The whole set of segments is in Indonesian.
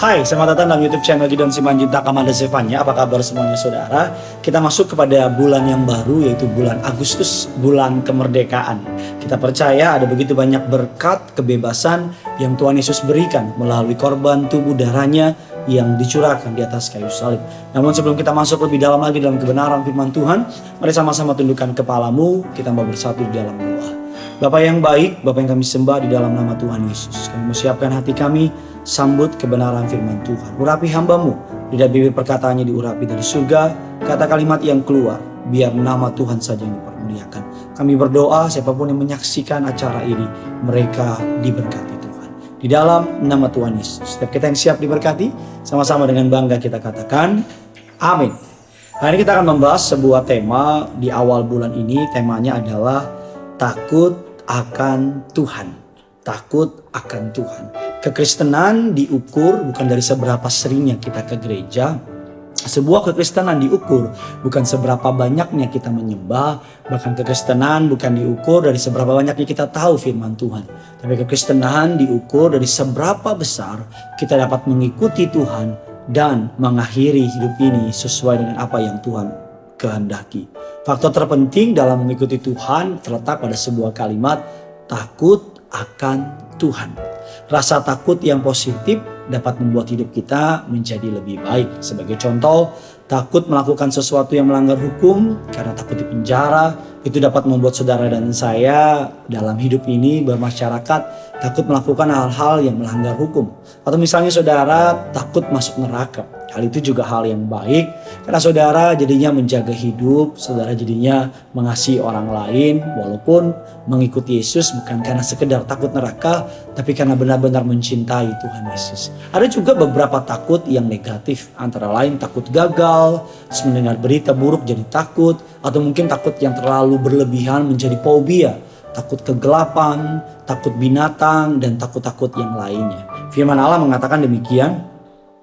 Hai, selamat datang dalam YouTube channel Gideon Simanjuntak Amanda Zevanya. Apa kabar semuanya saudara? Kita masuk kepada bulan yang baru, yaitu bulan Agustus, bulan kemerdekaan. Kita percaya ada begitu banyak berkat, kebebasan yang Tuhan Yesus berikan melalui korban tubuh darahnya yang dicurahkan di atas kayu salib. Namun sebelum kita masuk lebih dalam lagi dalam kebenaran firman Tuhan, mari sama-sama tundukkan kepalamu, kita mau bersatu di dalam doa. Bapa yang baik, Bapa yang kami sembah di dalam nama Tuhan Yesus. Kami siapkan hati kami, sambut kebenaran firman Tuhan. Urapi hamba-Mu, lidah bibir perkataannya diurapi dari surga, kata kalimat yang keluar, biar nama Tuhan saja yang dipermuliakan. Kami berdoa siapapun yang menyaksikan acara ini, mereka diberkati Tuhan. Di dalam nama Tuhan Yesus, setiap kita yang siap diberkati, sama-sama dengan bangga kita katakan, amin. Hari ini kita akan membahas sebuah tema di awal bulan ini, temanya adalah takut akan Tuhan. Takut akan Tuhan. Kekristenan diukur bukan dari seberapa seringnya kita ke gereja. Sebuah kekristenan diukur bukan seberapa banyaknya kita menyembah. Bahkan kekristenan bukan diukur dari seberapa banyaknya kita tahu firman Tuhan. Tapi kekristenan diukur dari seberapa besar kita dapat mengikuti Tuhan dan mengakhiri hidup ini sesuai dengan apa yang Tuhan kehendaki. Faktor terpenting dalam mengikuti Tuhan terletak pada sebuah kalimat, takut akan Tuhan. Rasa takut yang positif dapat membuat hidup kita menjadi lebih baik. Sebagai contoh, takut melakukan sesuatu yang melanggar hukum karena takut dipenjara, itu dapat membuat saudara dan saya dalam hidup ini bermasyarakat takut melakukan hal-hal yang melanggar hukum. Atau misalnya saudara takut masuk neraka. Hal itu juga hal yang baik karena saudara jadinya menjaga hidup, saudara jadinya mengasihi orang lain walaupun mengikuti Yesus bukan karena sekedar takut neraka tapi karena benar-benar mencintai Tuhan Yesus. Ada juga beberapa takut yang negatif, antara lain takut gagal, terus mendengar berita buruk jadi takut, atau mungkin takut yang terlalu berlebihan menjadi fobia, takut kegelapan, takut binatang, dan takut-takut yang lainnya. Firman Allah mengatakan demikian,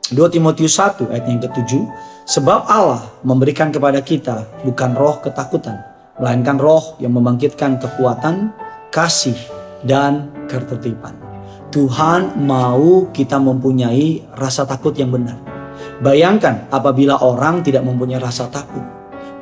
2 Timotius 1 ayat yang ke-7, sebab Allah memberikan kepada kita bukan roh ketakutan, melainkan roh yang membangkitkan kekuatan, kasih, dan ketertiban. Tuhan mau kita mempunyai rasa takut yang benar. Bayangkan apabila orang tidak mempunyai rasa takut,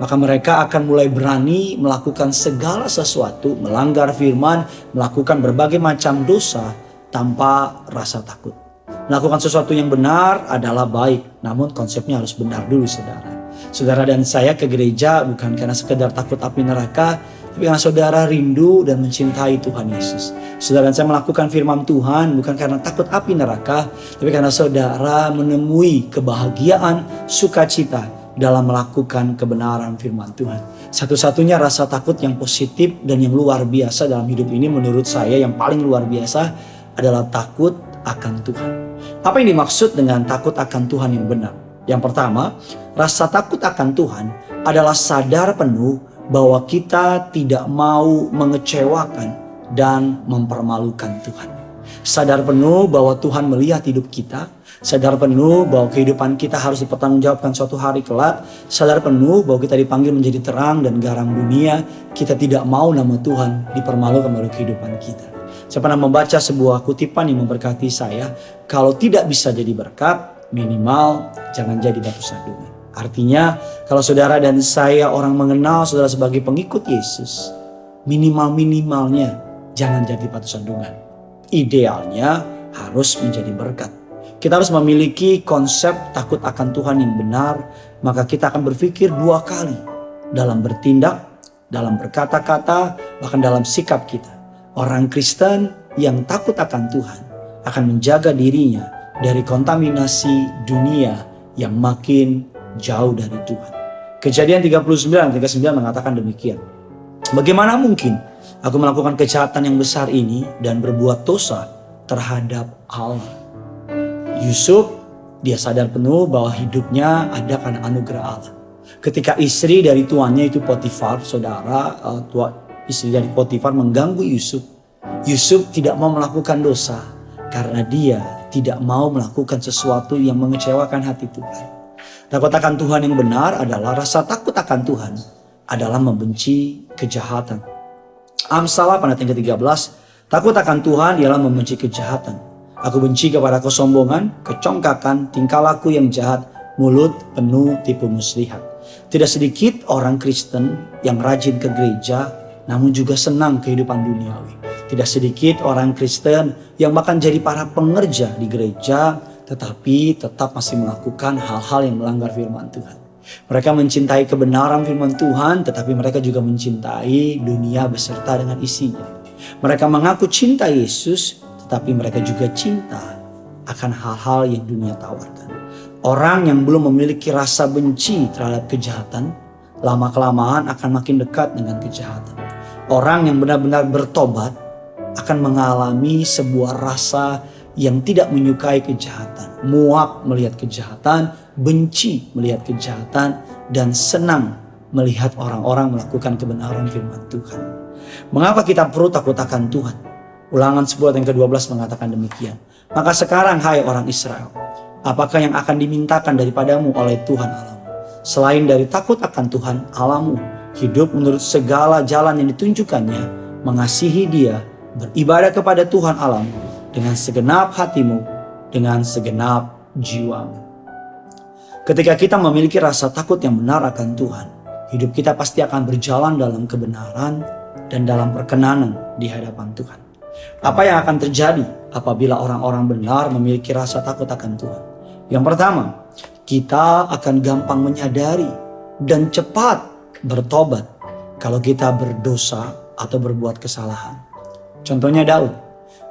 maka mereka akan mulai berani melakukan segala sesuatu, melanggar firman, melakukan berbagai macam dosa tanpa rasa takut. Melakukan sesuatu yang benar adalah baik, namun konsepnya harus benar dulu saudara. Saudara dan saya ke gereja bukan karena sekedar takut api neraka, tapi karena saudara rindu dan mencintai Tuhan Yesus. Saudara dan saya melakukan firman Tuhan bukan karena takut api neraka, tapi karena saudara menemui kebahagiaan, sukacita dalam melakukan kebenaran firman Tuhan. Satu-satunya rasa takut yang positif dan yang luar biasa dalam hidup ini menurut saya yang paling luar biasa adalah takut akan Tuhan. Apa yang dimaksud dengan takut akan Tuhan yang benar? Yang pertama, rasa takut akan Tuhan adalah sadar penuh bahwa kita tidak mau mengecewakan dan mempermalukan Tuhan. Sadar penuh bahwa Tuhan melihat hidup kita. Sadar penuh bahwa kehidupan kita harus dipertanggungjawabkan suatu hari kelak. Sadar penuh bahwa kita dipanggil menjadi terang dan garam dunia. Kita tidak mau nama Tuhan dipermalukan melalui kehidupan kita. Saya pernah membaca sebuah kutipan yang memberkati saya. Kalau tidak bisa jadi berkat, minimal jangan jadi batu sandungan. Artinya kalau saudara dan saya orang mengenal saudara sebagai pengikut Yesus, minimalnya jangan jadi batu sandungan. Idealnya harus menjadi berkat. Kita harus memiliki konsep takut akan Tuhan yang benar, maka kita akan berpikir 2 kali dalam bertindak, dalam berkata-kata, bahkan dalam sikap kita. Orang Kristen yang takut akan Tuhan akan menjaga dirinya dari kontaminasi dunia yang makin jauh dari Tuhan. Kejadian 39 mengatakan demikian. Bagaimana mungkin aku melakukan kejahatan yang besar ini dan berbuat dosa terhadap Allah? Yusuf, dia sadar penuh bahwa hidupnya ada karena anugerah Allah. Ketika istri dari tuannya itu Potifar, saudara, istri dari Potifar mengganggu Yusuf. Yusuf tidak mau melakukan dosa karena dia tidak mau melakukan sesuatu yang mengecewakan hati Tuhan. Takut akan Tuhan yang benar adalah rasa takut akan Tuhan adalah membenci kejahatan. Amsal ayat yang ke-13, takut akan Tuhan ialah membenci kejahatan. Aku benci kepada kesombongan, kecongkakan, tingkah laku yang jahat, mulut penuh tipu muslihat. Tidak sedikit orang Kristen yang rajin ke gereja namun juga senang kehidupan duniawi. Tidak sedikit orang Kristen yang bahkan jadi para pengerja di gereja tetapi tetap masih melakukan hal-hal yang melanggar firman Tuhan. Mereka mencintai kebenaran firman Tuhan tetapi mereka juga mencintai dunia beserta dengan isinya. Mereka mengaku cinta Yesus tetapi mereka juga cinta akan hal-hal yang dunia tawarkan. Orang yang belum memiliki rasa benci terhadap kejahatan, lama-kelamaan akan makin dekat dengan kejahatan. Orang yang benar-benar bertobat akan mengalami sebuah rasa yang tidak menyukai kejahatan, muak melihat kejahatan, benci melihat kejahatan, dan senang melihat orang-orang melakukan kebenaran firman Tuhan. Mengapa kita perlu takut akan Tuhan? Ulangan 10 yang ke-12 mengatakan demikian. Maka sekarang hai orang Israel, apakah yang akan dimintakan daripadamu oleh Tuhan Allahmu? Selain dari takut akan Tuhan Allahmu, hidup menurut segala jalan yang ditunjukkannya, mengasihi Dia, beribadah kepada Tuhan Allahmu dengan segenap hatimu, dengan segenap jiwamu. Ketika kita memiliki rasa takut yang benar akan Tuhan, hidup kita pasti akan berjalan dalam kebenaran dan dalam perkenanan di hadapan Tuhan. Apa yang akan terjadi apabila orang-orang benar memiliki rasa takut akan Tuhan? Yang pertama, kita akan gampang menyadari dan cepat bertobat kalau kita berdosa atau berbuat kesalahan. Contohnya Daud.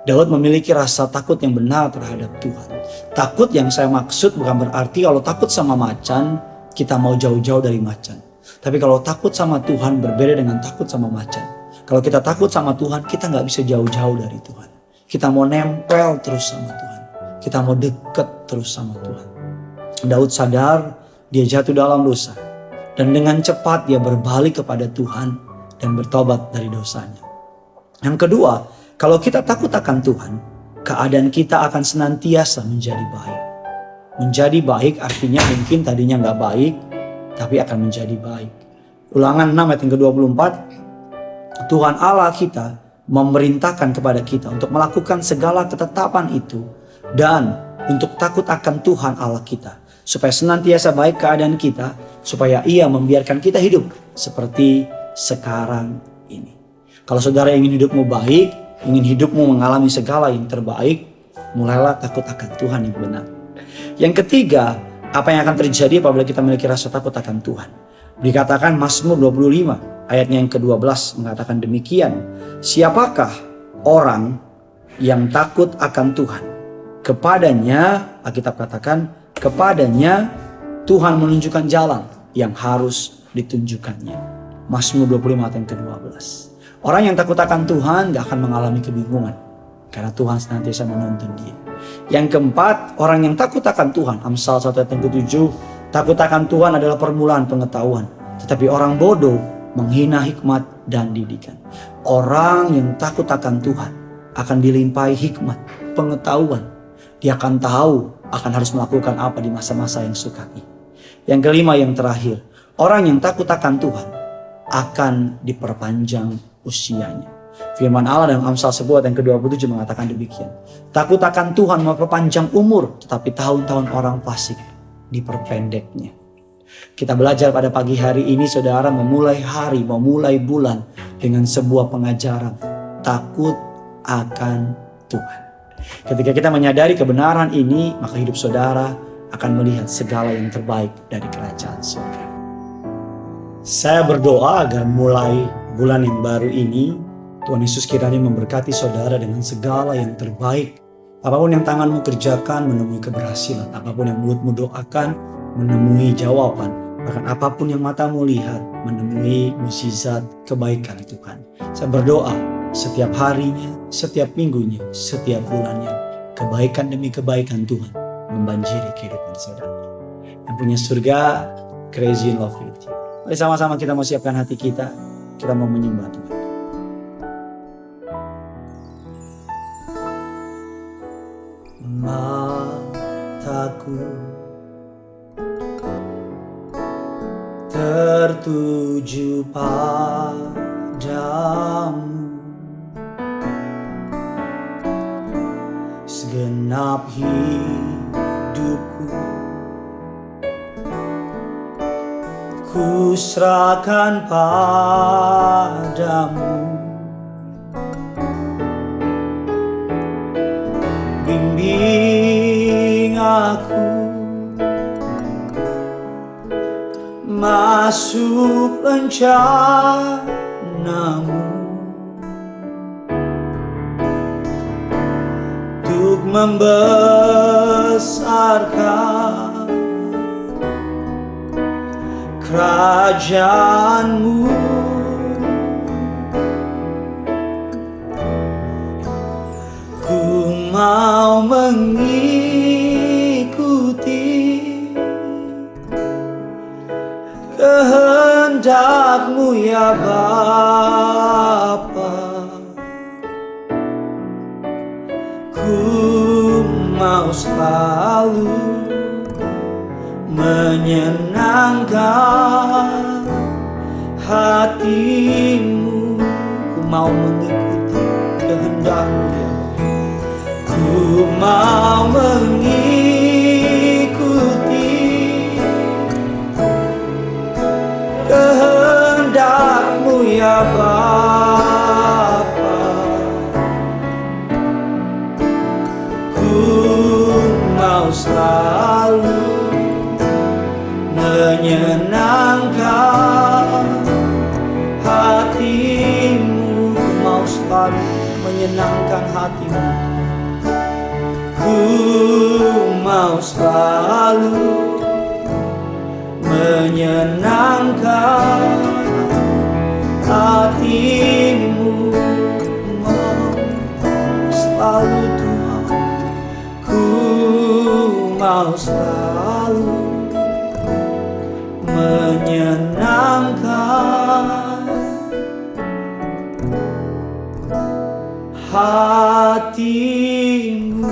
Daud memiliki rasa takut yang benar terhadap Tuhan. Takut yang saya maksud bukan berarti kalau takut sama macan, kita mau jauh-jauh dari macan. Tapi kalau takut sama Tuhan berbeda dengan takut sama macan. Kalau kita takut sama Tuhan, kita gak bisa jauh-jauh dari Tuhan. Kita mau nempel terus sama Tuhan. Kita mau deket terus sama Tuhan. Daud sadar dia jatuh dalam dosa. Dan dengan cepat dia berbalik kepada Tuhan dan bertobat dari dosanya. Yang kedua, kalau kita takut akan Tuhan, keadaan kita akan senantiasa menjadi baik. Menjadi baik artinya mungkin tadinya gak baik, tapi akan menjadi baik. Ulangan 6 ayat yang ke-24. Tuhan Allah kita memerintahkan kepada kita untuk melakukan segala ketetapan itu dan untuk takut akan Tuhan Allah kita supaya senantiasa baik keadaan kita, supaya Ia membiarkan kita hidup seperti sekarang ini. Kalau saudara ingin hidupmu baik, ingin hidupmu mengalami segala yang terbaik, mulailah takut akan Tuhan yang benar. Yang ketiga, apa yang akan terjadi apabila kita memiliki rasa takut akan Tuhan? Dikatakan Mazmur 25 ayatnya yang ke-12 mengatakan demikian. Siapakah orang yang takut akan Tuhan? Kepadanya, Alkitab katakan, kepadanya Tuhan menunjukkan jalan yang harus ditunjukkannya. Mazmur 25 ayat yang ke-12. Orang yang takut akan Tuhan gak akan mengalami kebingungan, karena Tuhan senantiasa menuntun dia. Yang keempat, orang yang takut akan Tuhan, Amsal 1 ayat yang ke-7, takut akan Tuhan adalah permulaan pengetahuan, tetapi orang bodoh menghina hikmat dan didikan. Orang yang takut akan Tuhan akan dilimpahi hikmat, pengetahuan. Dia akan tahu akan harus melakukan apa di masa-masa yang sukar ini. Yang kelima, yang terakhir, orang yang takut akan Tuhan akan diperpanjang usianya. Firman Allah dalam Amsal 10 yang ke-27 mengatakan demikian. Takut akan Tuhan memperpanjang umur, tetapi tahun-tahun orang fasik diperpendeknya. Kita belajar pada pagi hari ini, saudara, memulai hari, memulai bulan dengan sebuah pengajaran. Takut akan Tuhan. Ketika kita menyadari kebenaran ini, maka hidup saudara akan melihat segala yang terbaik dari kerajaan surga. Saya berdoa agar mulai bulan yang baru ini, Tuhan Yesus kiranya memberkati saudara dengan segala yang terbaik. Apapun yang tanganmu kerjakan menemui keberhasilan. Apapun yang mulutmu doakan menemui jawaban. Bahkan apapun yang matamu lihat menemui mukjizat kebaikan Tuhan. Saya berdoa setiap harinya, setiap minggunya, setiap bulannya, kebaikan demi kebaikan Tuhan membanjiri kehidupan saudara. Yang punya surga, crazy in love with you. Mari sama-sama kita mau siapkan hati kita. Kita mau menyembah Tuhan. Mataku tertuju padamu, segenap segenap hidupku. Ku serahkan padamu. Bimbing aku masuk rencanamu, untuk membesarkan kerajaanmu. Ku mau mengikuti kehendak-Mu ya Bapa. Ku mau selalu menyenangkan hati-Mu. Ku mau mengikuti kehendak-Mu ya. Ku mau mengikuti kehendak-Mu ya Bapa. Ku mau selalu menyenangkan hati-Mu. Ku mau selalu menyenangkan hati-Mu. Ku mau selalu menyenangkan hati-Mu. Mau selalu Tuhan, ku mau selalu menyenangkan hati-Mu.